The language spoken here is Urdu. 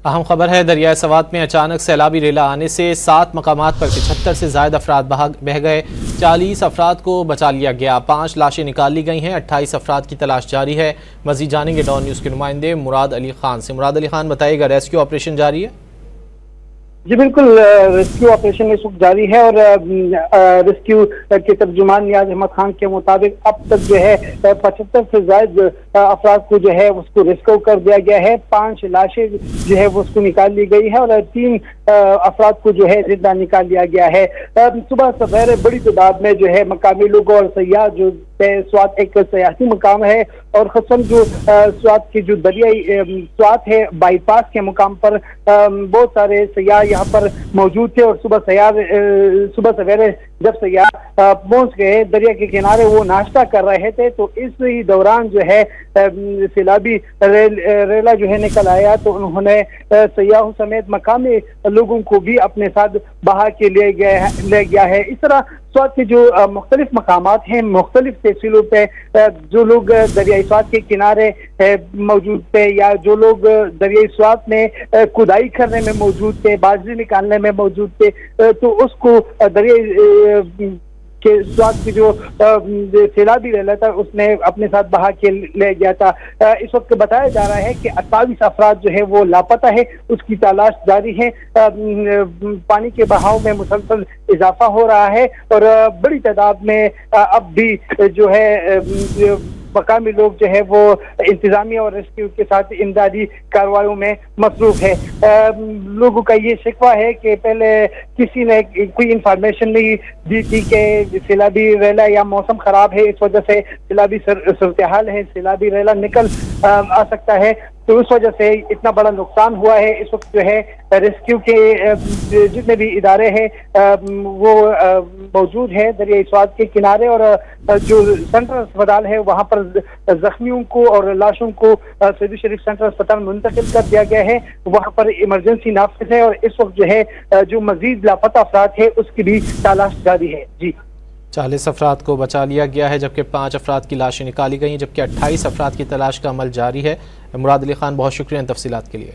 اہم خبر ہے، دریائے سوات میں اچانک سیلابی ریلا آنے سے 7 مقامات پر 75 سے زائد افراد بہہ گئے۔ 40 افراد کو بچا لیا گیا، 5 لاشیں نکال لی گئی ہیں، 28 افراد کی تلاش جاری ہے۔ مزید جانیں گے ڈان نیوز کے نمائندے مراد علی خان سے۔ مراد علی خان، بتائیے گا ریسکیو آپریشن جاری ہے؟ جی بالکل، ریسکیو آپریشن اس وقت جاری ہے اور ریسکیو کے ترجمان نیاز احمد خان کے مطابق اب تک جو ہے 75 سے زائد افراد کو جو ہے اس کو ریسکیو کر دیا گیا ہے۔ 5 لاشیں جو ہے وہ اس کو نکال لی گئی ہے اور 3 افراد کو جو ہے زندہ نکال لیا گیا ہے۔ صبح سویرے بڑی تعداد میں جو ہے مقامی لوگوں اور سیاح، جو سوات ایک سیاحتی مقام ہے اور خصوصاً جو سوات کی جو دریائی سوات ہے بائی پاس کے مقام پر بہت سارے سیاح یہاں پر موجود تھے اور صبح سویرے جب سیاح پہنچ گئے دریا کے کنارے، وہ ناشتہ کر رہے تھے تو اس دوران جو ہے سیلابی ریلا جو ہے نکل آیا، تو انہوں نے سیاحوں سمیت مقامی لوگوں کو بھی اپنے ساتھ بہا کے لے گیا ہے۔ اس طرح سوات کے جو مختلف مقامات ہیں، مختلف تحصیلوں پہ جو لوگ دریائے سوات کے کنارے موجود تھے یا جو لوگ دریائے سوات میں کھدائی کرنے میں موجود تھے، باجری نکالنے میں موجود تھے، تو اس کو دریائے کہ سوات کی جو سیلابی ریلا تھا اس نے اپنے ساتھ بہا کے لے گیا تھا۔ اس وقت بتایا جا رہا ہے کہ 28 افراد جو ہے وہ لاپتہ ہے، اس کی تلاش جاری ہے۔ پانی کے بہاؤ میں مسلسل اضافہ ہو رہا ہے اور بڑی تعداد میں اب بھی جو ہے مقامی لوگ جو ہے وہ انتظامیہ اور ریسکیو کے ساتھ امدادی کارروائیوں میں مصروف ہے۔ لوگوں کا یہ شکوہ ہے کہ پہلے کسی نے کوئی انفارمیشن نہیں دی تھی کہ سیلابی ریلا یا موسم خراب ہے، اس وجہ سے سیلابی صورتحال ہے، سیلابی ریلا نکل آ سکتا ہے، تو اس وجہ سے اتنا بڑا نقصان ہوا ہے۔ اس وقت جو ہے ریسکیو کے جتنے بھی ادارے ہیں وہ موجود ہیں دریائے سوات کے کنارے، اور جو سینٹرل اسپتال ہے وہاں پر زخمیوں کو اور لاشوں کو سعودی شریف سینٹرل اسپتال منتقل کر دیا گیا ہے، وہاں پر ایمرجنسی نافذ ہے اور اس وقت جو ہے جو مزید لاپتہ افراد ہے اس کی بھی تلاش جاری ہے۔ جی 40 افراد کو بچا لیا گیا ہے جبکہ 5 افراد کی لاشیں نکالی گئی ہیں، جبکہ 28 افراد کی تلاش کا عمل جاری ہے۔ مراد علی خان، بہت شکریہ ان تفصیلات کے لیے۔